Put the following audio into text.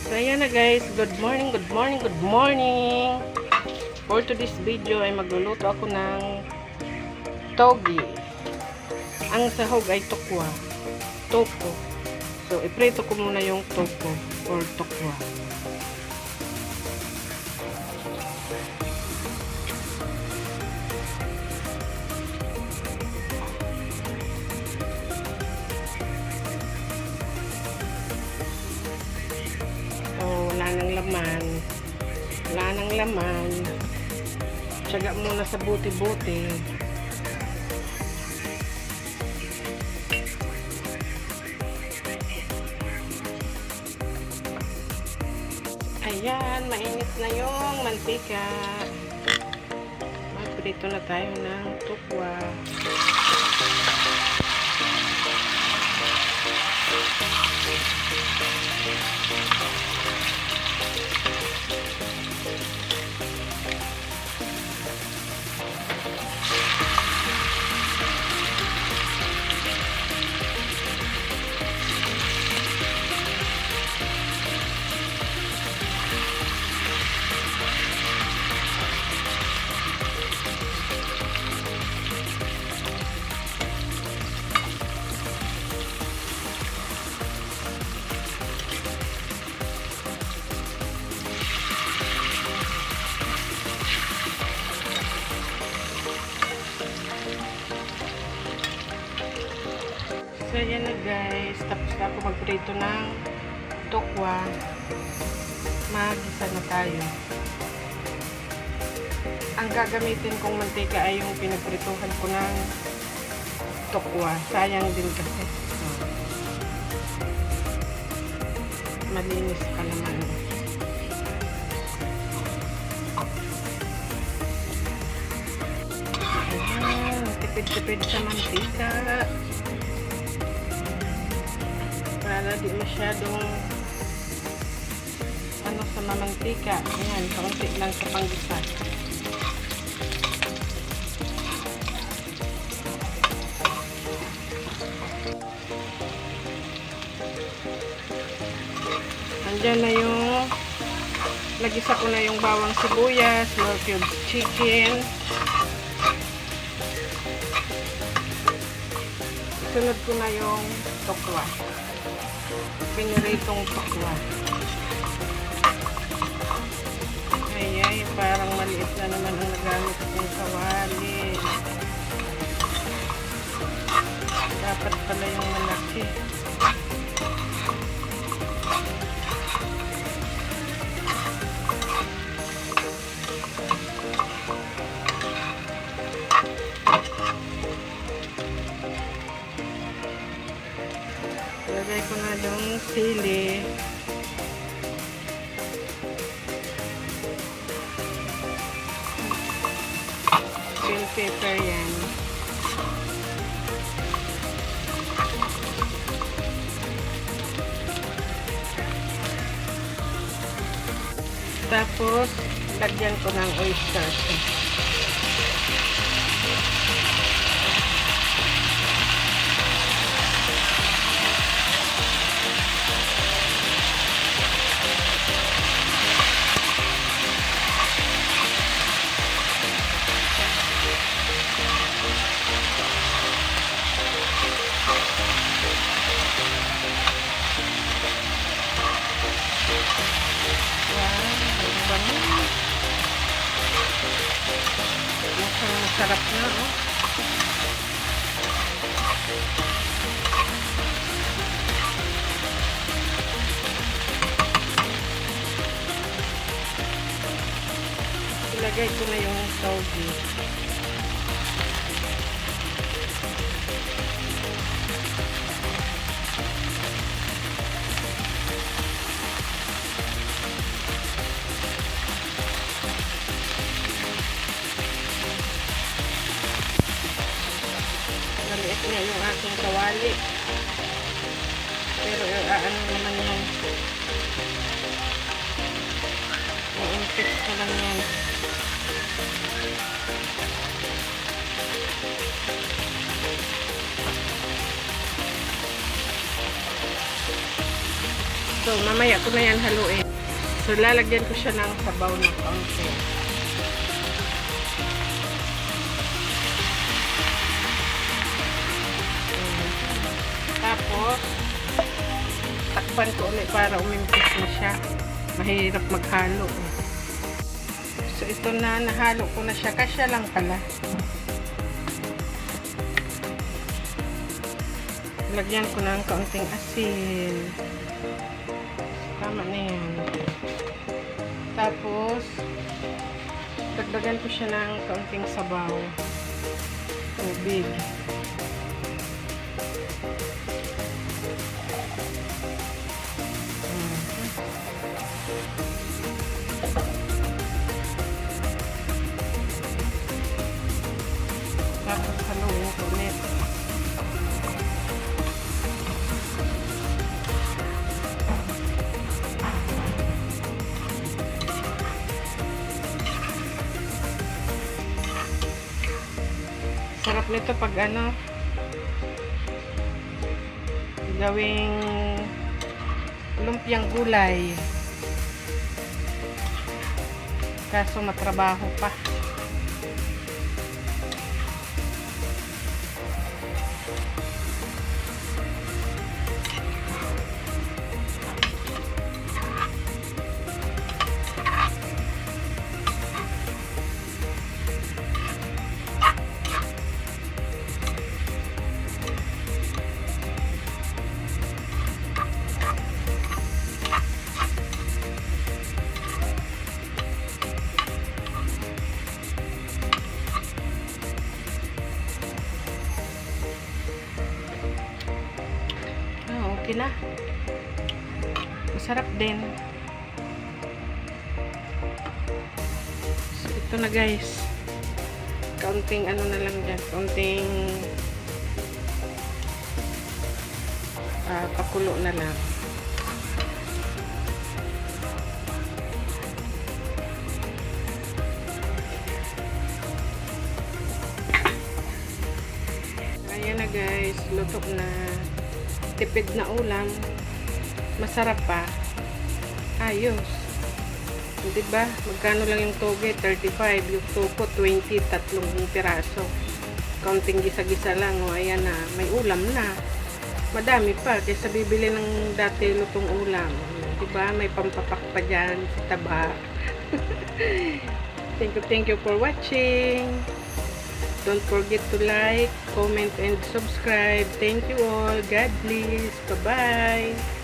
So ayan na guys, good morning, good morning, good morning. For today's video ay magluluto ako ng togi. Ang sahog ay tokwa, toko. So iprito ko muna yung toko or tokwa. Wala nang laman. Tiyaga muna sa buti-buti. Ayan, mainit na yung mantika. Magprito na tayo ng tukwa. So yan na guys, tapos na ako magprito ng tokwa. Magisa na tayo. Ang gagamitin kong mantika ay yung pinagprituhan ko ng tokwa. Sayang din kasi. So, malinis pa naman. Ayan, tipid-tipid sa mantika. Para di masyadong sa mamantika. Ayan, kaunti lang sa panggisa. Andyan na yung nagisa ko na yung bawang sibuyas, small cubed chicken. Sunod ko na yung tokwa. Piniritong tokwa. Ay, parang maliit na naman ang nagamit kong kawali. Dapat pala yung malaki. Lagay ko na yung sili. Bell pepper yan. Tapos, lagyan ko ng oysters. Masarap na, oh. Ilagay ko na yung togi. Maliit nga yung aking kawali. Pero ano naman yan. Iinfect ko lang yan. mamaya ko na yan haluin. So, lalagyan ko siya ng sabaw ng kaunti. Tapos, takpan ko ulit para umimpis na siya. Mahirap maghalo. So, ito na, nahalo ko na siya. Kasya lang pala. Lagyan ko ng kaunting asin. Tama na yan. Tapos, dagdagan ko siya ng kaunting sabaw. Tubig. Tapos, haluin ko ulit. Sarap nito pag ano, gawing lumpiang gulay. Kaso matrabaho pa. Okay na. Masarap din. So, ito na guys. Kaunting ano na lang dyan. Kaunting pakulo na lang. Ayan na guys. Luto na. Tipid na ulam, masarap pa, ayos, diba? Magkano lang yung toge? 35, yung tuko 20, tatlong piraso, kaunting gisa-gisa lang, o ayan na, may ulam na, madami pa, kaysa bibili ng dati lutong ulam, diba? May pampapak pa dyan sa taba. Thank you for watching. Don't forget to like, comment, and subscribe. Thank you all. God bless. Bye-bye.